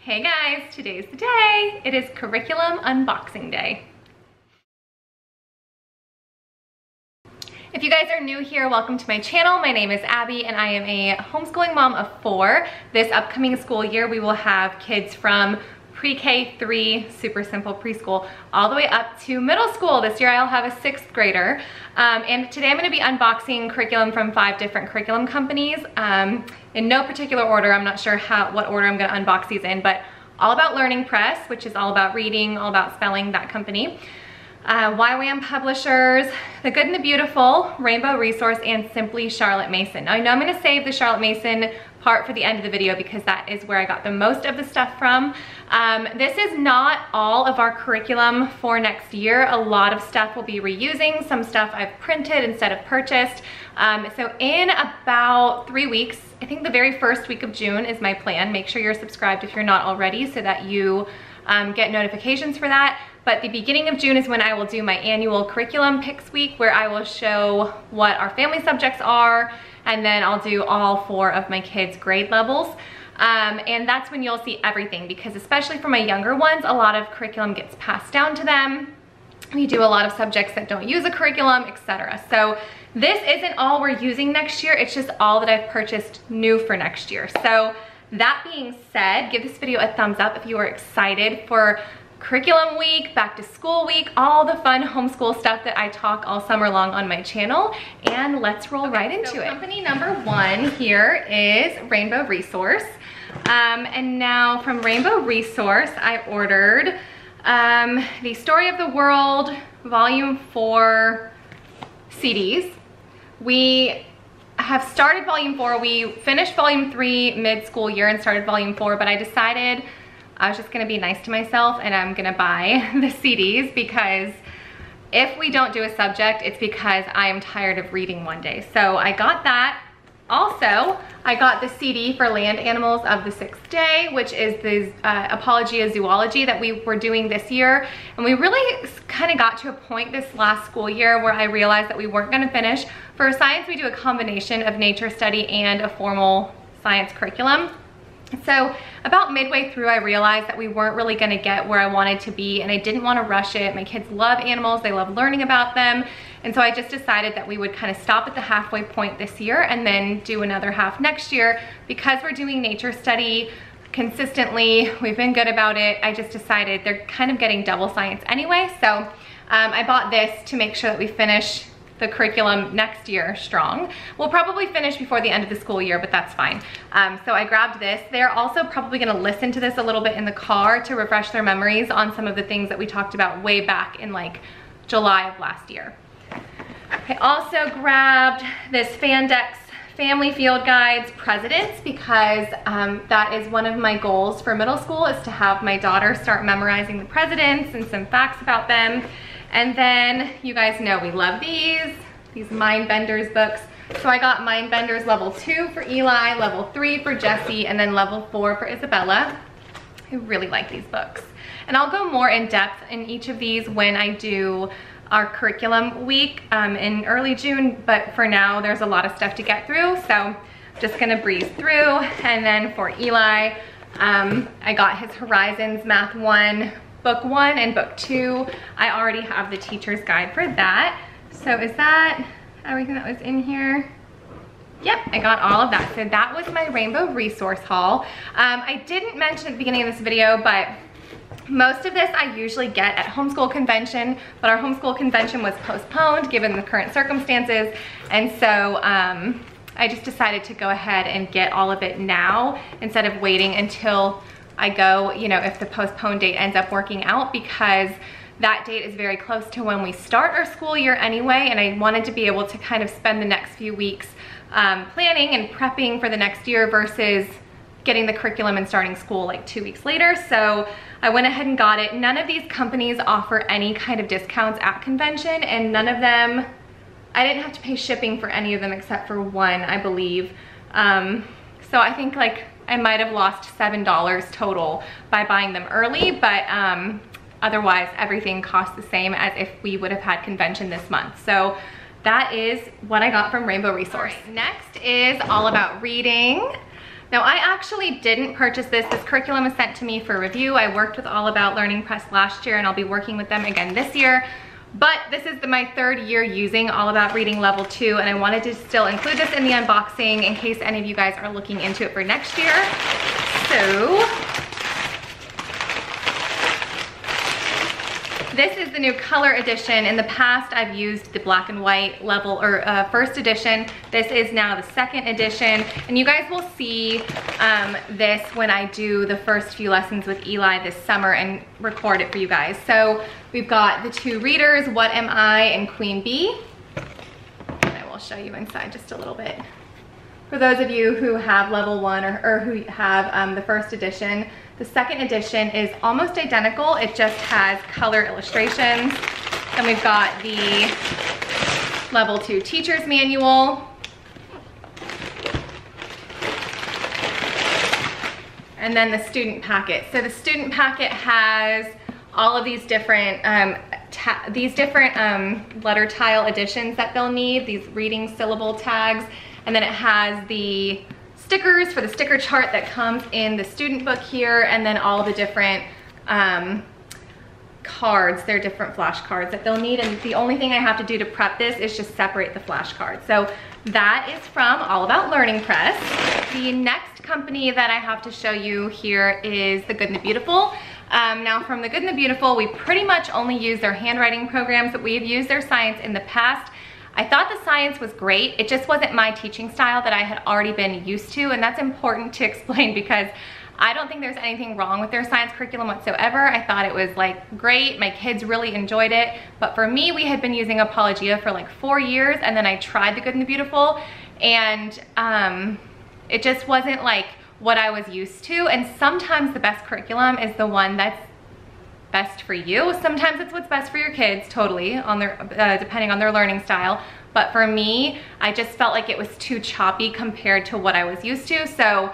Hey guys, today's the day. It is curriculum unboxing day. If you guys are new here, welcome to my channel. My name is Abby and I am a homeschooling mom of 4. This upcoming school year, we will have kids from pre-K 3, super simple preschool, all the way up to middle school. This year I'll have a 6th grader. And today I'm gonna be unboxing curriculum from 5 different curriculum companies. In no particular order, I'm not sure what order I'm gonna unbox these in, but All About Learning Press, which is all about reading, all about spelling, that company. YWAM Publishers, The Good and the Beautiful, Rainbow Resource, and Simply Charlotte Mason. Now I know I'm gonna save the Charlotte Mason part for the end of the video because that is where I got the most of the stuff from. This is not all of our curriculum for next year. A lot of stuff we'll be reusing, some stuff I've printed instead of purchased. So in about 3 weeks, I think the very first week of June is my plan. Make sure you're subscribed if you're not already so that you get notifications for that. But the beginning of June is when I will do my annual curriculum picks week where I will show what our family subjects are, and then I'll do all 4 of my kids' grade levels. And that's when you'll see everything, because especially for my younger ones, a lot of curriculum gets passed down to them. We do a lot of subjects that don't use a curriculum, etc. So this isn't all we're using next year, it's just all that I've purchased new for next year. So that being said, give this video a thumbs up if you are excited for curriculum week, back to school week, all the fun homeschool stuff that I talk all summer long on my channel, and let's roll right into it. Company number 1 here is Rainbow Resource. And now from Rainbow Resource, I ordered the Story of the World Volume 4 CDs. We have started Volume 4. We finished Volume 3 mid-school year and started Volume 4, but I decided I was just gonna be nice to myself and I'm gonna buy the CDs, because if we don't do a subject, it's because I am tired of reading one day. So I got that. Also, I got the CD for Land Animals of the 6th Day, which is the Apologia Zoology that we were doing this year. And we really kind of got to a point this last school year where I realized that we weren't gonna finish. For science, we do a combination of nature study and a formal science curriculum. So about midway through, I realized that we weren't really gonna get where I wanted to be, and I didn't wanna rush it. My kids love animals, they love learning about them. And so I just decided that we would kind of stop at the halfway point this year and then do another half next year. Because we're doing nature study consistently, we've been good about it, I just decided they're kind of getting double science anyway. So I bought this to make sure that we finish the curriculum next year strong. We'll probably finish before the end of the school year, but that's fine. So I grabbed this. They're also probably gonna listen to this a little bit in the car to refresh their memories on some of the things that we talked about way back in like July of last year. I also grabbed this Fandex Family Field Guides Presidents, because that is one of my goals for middle school, is to have my daughter start memorizing the presidents and some facts about them. And then you guys know we love these Mind Benders books. So I got Mind Benders level 2 for Eli, level 3 for Jesse, and then level 4 for Isabella. I really like these books. And I'll go more in depth in each of these when I do our curriculum week in early June, but for now there's a lot of stuff to get through, so I'm just gonna breeze through. And then for Eli, I got his Horizons Math 1, Book 1 and Book 2. I already have the teacher's guide for that. So is that everything that was in here? Yep, I got all of that. So that was my Rainbow Resource haul. I didn't mention at the beginning of this video, but most of this I usually get at homeschool convention, but our homeschool convention was postponed given the current circumstances. And so I just decided to go ahead and get all of it now instead of waiting until I go, you know, if the postponed date ends up working out, because that date is very close to when we start our school year anyway, and I wanted to be able to kind of spend the next few weeks planning and prepping for the next year versus getting the curriculum and starting school like 2 weeks later. So I went ahead and got it. None of these companies offer any kind of discounts at convention, and none of them, I didn't have to pay shipping for any of them except for one, I believe. So I think like I might have lost $7 total by buying them early, but otherwise everything costs the same as if we would have had convention this month. So that is what I got from Rainbow Resource. Next is All About Reading. Now I actually didn't purchase this. This curriculum was sent to me for review. I worked with All About Learning Press last year and I'll be working with them again this year. But this is my third year using All About Reading Level 2 and I wanted to still include this in the unboxing in case any of you guys are looking into it for next year. So, this is the new color edition. In the past, I've used the black and white level or first edition. This is now the second edition. And you guys will see this when I do the first few lessons with Eli this summer and record it for you guys. So we've got the two readers, What Am I and Queen Bee. And I will show you inside just a little bit. For those of you who have level 1 or who have the first edition, the second edition is almost identical. It just has color illustrations. Then we've got the level 2 teacher's manual. And then the student packet. So the student packet has all of these different letter tile additions that they'll need, these reading syllable tags. And then it has the stickers for the sticker chart that comes in the student book here, and then all the different cards. They're different flashcards that they'll need, and the only thing I have to do to prep this is just separate the flashcards. So that is from All About Learning Press. The next company that I have to show you here is The Good and the Beautiful. Now from The Good and the Beautiful, we pretty much only use their handwriting programs, but we've used their science in the past. I thought the science was great. It just wasn't my teaching style that I had already been used to, and that's important to explain because I don't think there's anything wrong with their science curriculum whatsoever. I thought it was like great. My kids really enjoyed it. But for me, we had been using Apologia for like 4 years, and then I tried The Good and the Beautiful, and it just wasn't like what I was used to. And sometimes the best curriculum is the one that's best for you. Sometimes it's what's best for your kids, totally, on their depending on their learning style. But for me, I just felt like it was too choppy compared to what I was used to. So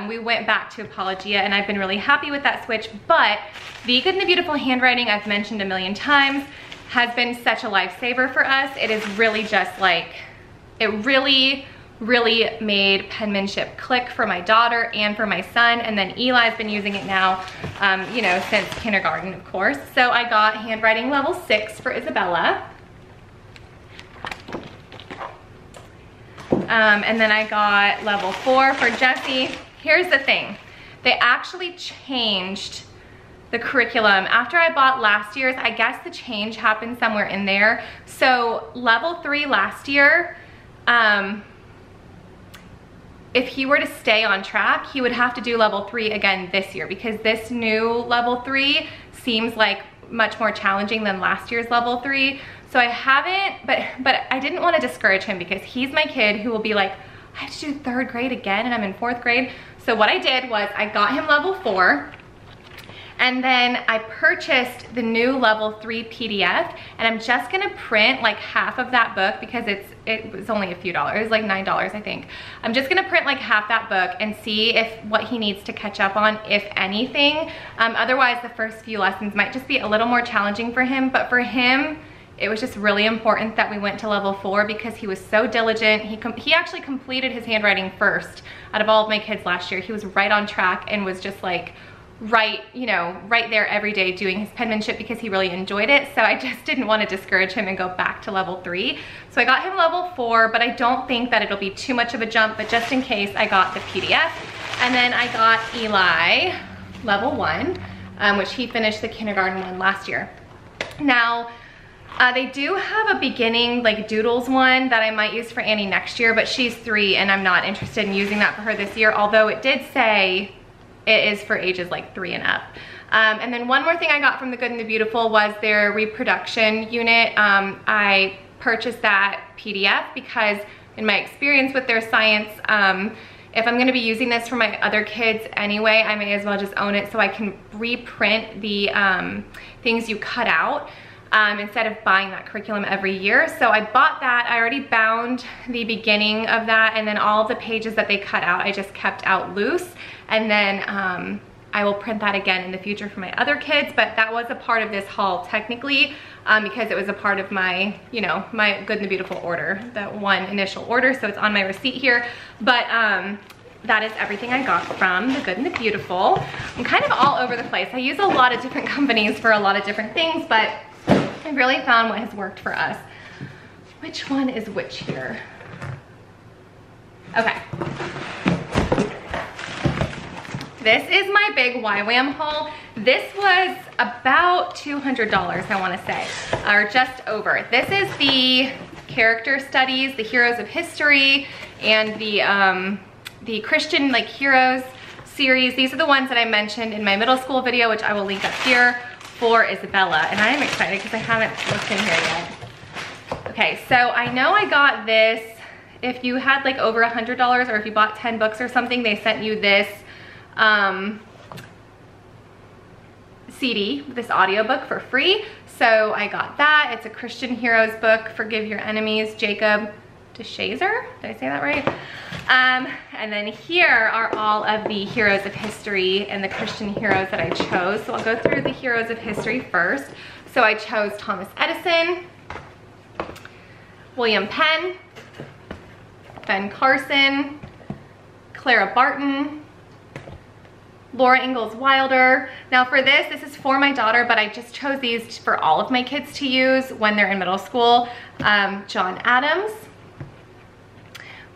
we went back to Apologia, and I've been really happy with that switch. But The Good and the Beautiful handwriting, I've mentioned a million times, has been such a lifesaver for us. It is really just like, it really made penmanship click for my daughter and for my son. And then Eli's been using it now, you know, since kindergarten, of course. So I got handwriting level 6 for Isabella. And then I got level 4 for Jessie. Here's the thing. They actually changed the curriculum after I bought last year's. I guess the change happened somewhere in there. So level 3 last year, if he were to stay on track, he would have to do level 3 again this year, because this new level 3 seems like much more challenging than last year's level 3. So I haven't, but I didn't want to discourage him because he's my kid who will be like, I have to do 3rd grade again and I'm in 4th grade. So what I did was I got him level 4. And then I purchased the new level 3 PDF, and I'm just gonna print like half of that book because it was only a few dollars, like $9 I think. I'm just gonna print like half that book and see if what he needs to catch up on, if anything. Otherwise the first few lessons might just be a little more challenging for him, but for him, it was just really important that we went to level 4 because he was so diligent. He actually completed his handwriting first out of all of my kids last year. He was right on track and was just like, right there every day doing his penmanship because he really enjoyed it. So I just didn't want to discourage him and go back to level 3. So I got him level 4, but I don't think that it'll be too much of a jump, but just in case, I got the PDF. And then I got Eli level 1, which he finished the kindergarten one last year. Now, they do have a beginning like doodles one that I might use for Annie next year, but she's 3 and I'm not interested in using that for her this year, although it did say it is for ages like 3 and up. And then one more thing I got from The Good and the Beautiful was their Reproduction Unit. I purchased that PDF because in my experience with their science, if I'm gonna be using this for my other kids anyway, I may as well just own it so I can reprint the things you cut out instead of buying that curriculum every year. So I bought that. I already bound the beginning of that, and then all of the pages that they cut out, I just kept out loose. And then I will print that again in the future for my other kids, but that was a part of this haul technically because it was a part of my, you know, my Good and the Beautiful order, that one initial order, so it's on my receipt here. But that is everything I got from The Good and the Beautiful. I'm kind of all over the place. I use a lot of different companies for a lot of different things, but I really found what has worked for us. Which one is which here? Okay. This is my big YWAM haul. This was about $200, I want to say, or just over. This is the character studies, the heroes of history, and the Christian like heroes series. These are the ones that I mentioned in my middle school video, which I will link up here for Isabella. And I am excited because I haven't looked in here yet. Okay, so I know I got this if you had like over $100, or if you bought 10 books or something, they sent you this CD, this audiobook for free. So I got that. It's a Christian heroes book, Forgive Your Enemies, Jacob DeShazer. Did I say that right? And then here are all of the heroes of history and the Christian heroes that I chose. So I'll go through the heroes of history first. So I chose Thomas Edison, William Penn, Ben Carson, Clara Barton, Laura Ingalls Wilder. Now for this is for my daughter, but I just chose these for all of my kids to use when they're in middle school. John Adams,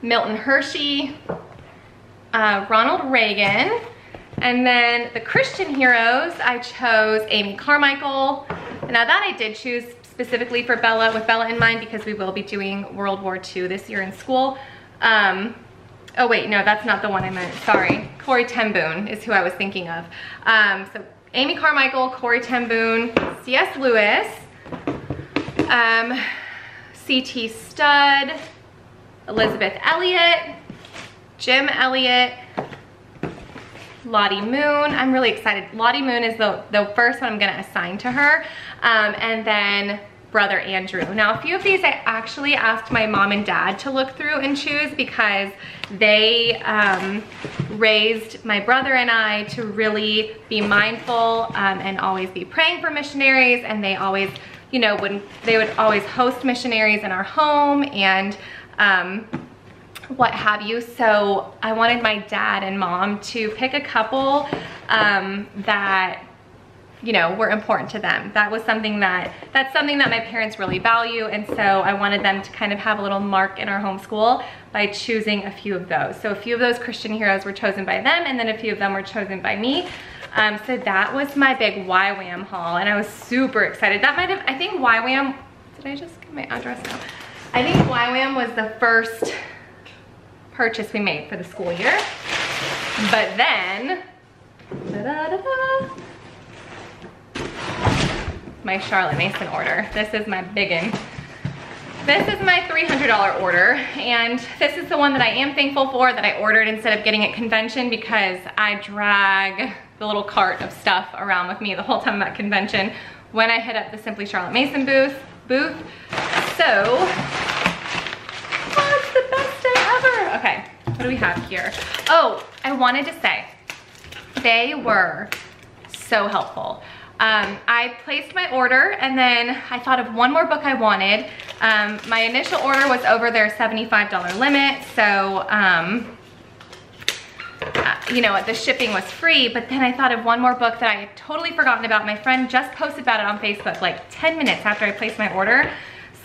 Milton Hershey, Ronald Reagan, and then the Christian heroes, I chose Amy Carmichael. Now that I did choose specifically for Bella, with Bella in mind, because we will be doing World War II this year in school. Oh wait, no, that's not the one I meant, sorry. Corrie ten Boom is who I was thinking of. So Amy Carmichael, Corrie ten Boom, C.S. Lewis, C.T. Studd, Elizabeth Elliot, Jim Elliot, Lottie Moon. I'm really excited. Lottie Moon is the first one I'm gonna assign to her. And then Brother Andrew. Now a few of these I actually asked my mom and dad to look through and choose, because they raised my brother and I to really be mindful and always be praying for missionaries, and they always, you know, they would always host missionaries in our home and what have you. So I wanted my dad and mom to pick a couple that, you know, were important to them. That's something that my parents really value, and so I wanted them to kind of have a little mark in our homeschool by choosing a few of those. So a few of those Christian heroes were chosen by them, and then a few of them were chosen by me. So that was my big YWAM haul, and I was super excited. That might have, I think YWAM, did I just get my address now? I think YWAM was the first purchase we made for the school year. But then, my Charlotte Mason order. This is my biggin'. This is my $300 order, and this is the one that I am thankful for that I ordered instead of getting at convention, because I drag the little cart of stuff around with me the whole time I'm at convention when I hit up the Simply Charlotte Mason booth. So, oh, it's the best day ever. Okay, what do we have here? Oh, I wanted to say, they were so helpful. I placed my order, and then I thought of one more book I wanted. My initial order was over their $75 limit, so you know, the shipping was free, but then I thought of one more book that I had totally forgotten about. My friend just posted about it on Facebook like 10 minutes after I placed my order.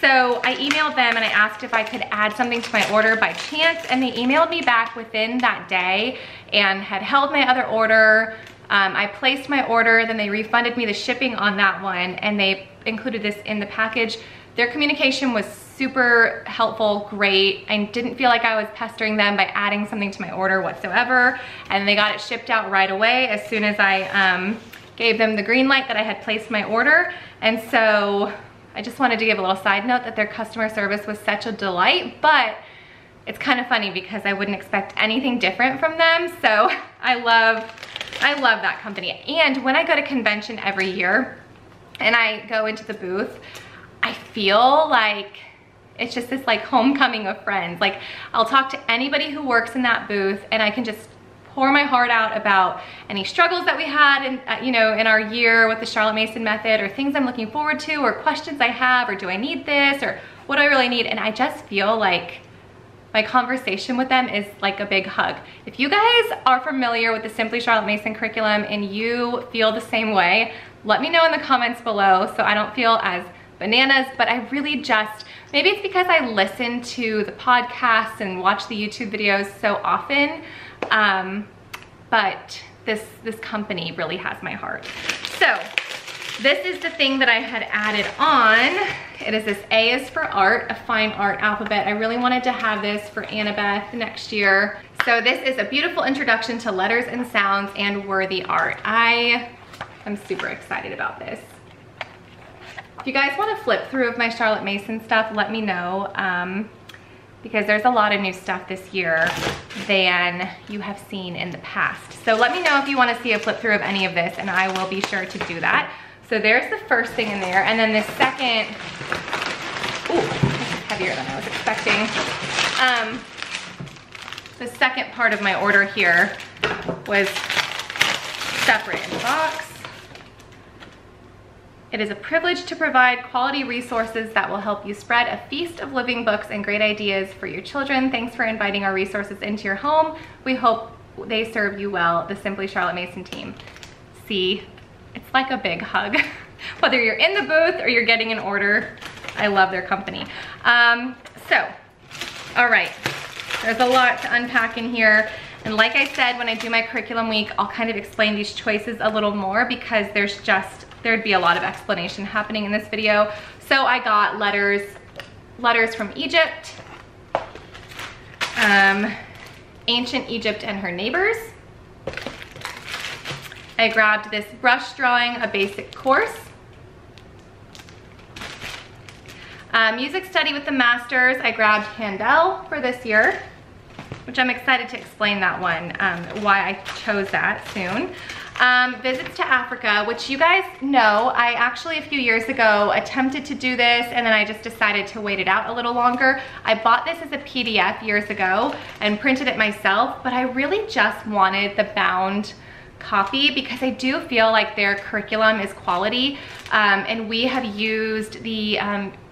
So I emailed them and I asked if I could add something to my order by chance, and they emailed me back within that day and had held my other order. I placed my order, then they refunded me the shipping on that one, and they included this in the package. Their communication was super helpful, great. I didn't feel like I was pestering them by adding something to my order whatsoever, and they got it shipped out right away as soon as I gave them the green light that I had placed my order. And so I just wanted to give a little side note that their customer service was such a delight, but it's kind of funny because I wouldn't expect anything different from them. So I love that company. And when I go to convention every year and I go into the booth, I feel like it's just this like homecoming of friends. Like, I'll talk to anybody who works in that booth and I can just pour my heart out about any struggles that we had in, you know, in our year with the Charlotte Mason method, or things I'm looking forward to, or questions I have, or do I need this, or what do I really need? And I just feel like my conversation with them is like a big hug. If you guys are familiar with the Simply Charlotte Mason curriculum and you feel the same way, let me know in the comments below so I don't feel as bananas, but I really just, maybe it's because I listen to the podcasts and watch the YouTube videos so often, but this company really has my heart. So this is the thing that I had added on. It is this A is for art, a fine art alphabet. I really wanted to have this for Annabeth next year. So this is a beautiful introduction to letters and sounds and worthy art. I am super excited about this. If you guys want to flip through of my Charlotte Mason stuff, let me know, because there's a lot of new stuff this year than you have seen in the past. So let me know if you want to see a flip through of any of this, and I will be sure to do that. So there's the first thing in there, and then the second, ooh, this is heavier than I was expecting. The second part of my order here was separate in the box. It is a privilege to provide quality resources that will help you spread a feast of living books and great ideas for your children. Thanks for inviting our resources into your home. We hope they serve you well, the Simply Charlotte Mason team. See, it's like a big hug. Whether you're in the booth or you're getting an order, I love their company. So, all right, there's a lot to unpack in here. And like I said, when I do my curriculum week, I'll kind of explain these choices a little more because there'd be a lot of explanation happening in this video. So I got letters from Egypt, ancient Egypt and her neighbors. I grabbed this brush drawing, a basic course. Music study with the masters, I grabbed Handel for this year, which I'm excited to explain that one, why I chose that soon. Visits to Africa, which you guys know, I actually a few years ago attempted to do this and then I just decided to wait it out a little longer. I bought this as a PDF years ago and printed it myself, but I really just wanted the bound copy because I do feel like their curriculum is quality, and we have used the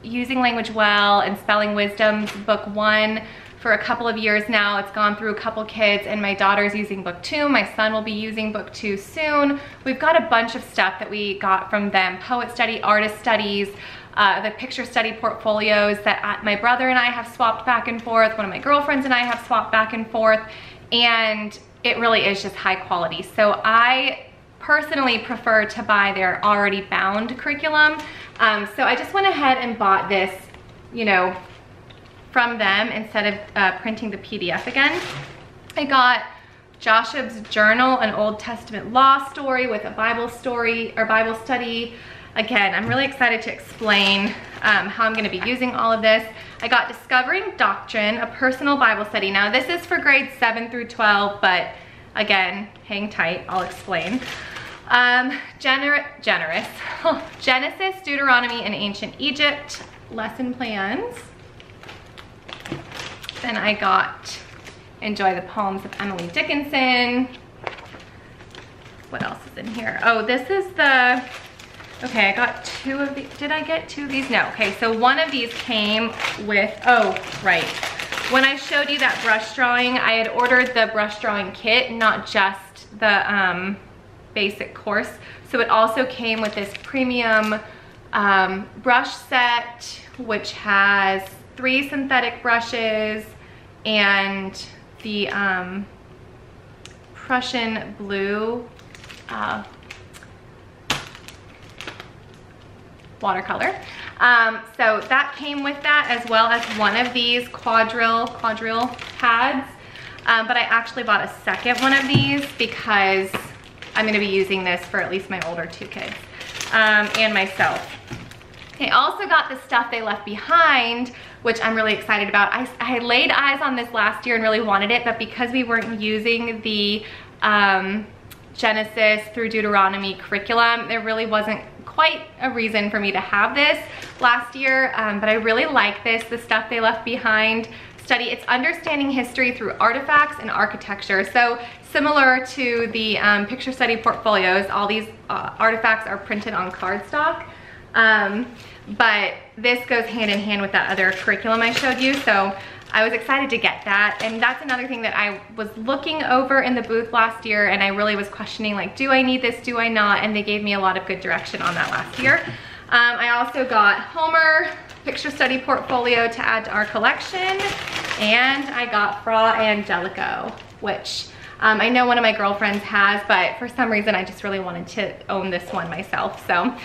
Using Language Well and Spelling Wisdoms book 1 for a couple of years now. It's gone through a couple kids, and my daughter's using book 2. My son will be using book 2 soon. We've got a bunch of stuff that we got from them. Poet study, artist studies, the picture study portfolios that my brother and I have swapped back and forth. One of my girlfriends and I have swapped back and forth, and it really is just high quality. So I personally prefer to buy their already bound curriculum. So I just went ahead and bought this, you know, from them instead of printing the PDF again. I got Joshua's Journal, an Old Testament law story with a Bible story or Bible study. Again, I'm really excited to explain how I'm gonna be using all of this. I got Discovering Doctrine, a personal Bible study. Now this is for grades 7 through 12, but again, hang tight, I'll explain. Genesis, Deuteronomy, and Ancient Egypt, lesson plans. Then I got Enjoy the Poems of Emily Dickinson. What else is in here? Oh, this is the, okay, I got 2 of these. Did I get 2 of these? No. Okay, so one of these came with, oh, right. When I showed you that brush drawing, I had ordered the brush drawing kit, not just the basic course. So it also came with this premium brush set, which has 3 synthetic brushes and the Prussian blue watercolor. So that came with that, as well as one of these quadrille pads. But I actually bought a second one of these because I'm gonna be using this for at least my older 2 kids and myself. I also got the Stuff They Left Behind, which I'm really excited about. I laid eyes on this last year and really wanted it, but because we weren't using the Genesis through Deuteronomy curriculum, there really wasn't quite a reason for me to have this last year, but I really like this, the Stuff They Left Behind study. It's understanding history through artifacts and architecture. So similar to the picture study portfolios, all these artifacts are printed on cardstock. But this goes hand in hand with that other curriculum I showed you. So I was excited to get that. And that's another thing that I was looking over in the booth last year, and I really was questioning, like, do I need this, do I not? And they gave me a lot of good direction on that last year. I also got Homer picture study portfolio to add to our collection, and I got Fra Angelico, which I know one of my girlfriends has, but for some reason I just really wanted to own this one myself. So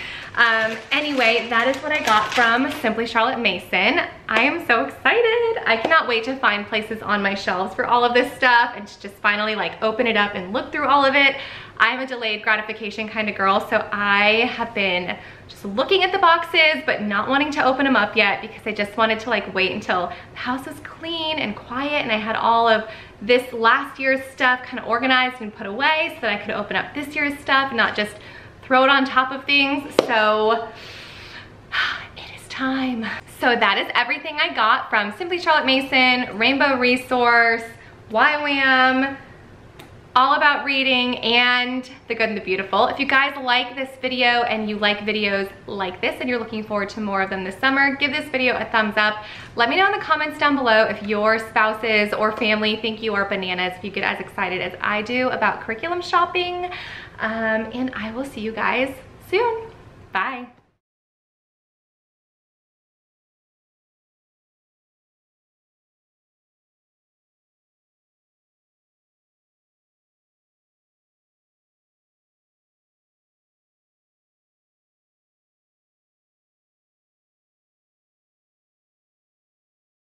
anyway, that is what I got from Simply Charlotte Mason. I am so excited. I cannot wait to find places on my shelves for all of this stuff and to just finally like open it up and look through all of it. I'm a delayed gratification kind of girl, so I have been just looking at the boxes but not wanting to open them up yet because I just wanted to like wait until the house was clean and quiet and I had all of this last year's stuff kind of organized and put away so that I could open up this year's stuff and not just throw it on top of things. So it is time. So that is everything I got from Simply Charlotte Mason, Rainbow Resource, YWAM, All About Reading, and The Good and the Beautiful. If you guys like this video and you like videos like this and you're looking forward to more of them this summer, give this video a thumbs up. Let me know in the comments down below if your spouses or family think you are bananas, if you get as excited as I do about curriculum shopping. And I will see you guys soon. Bye.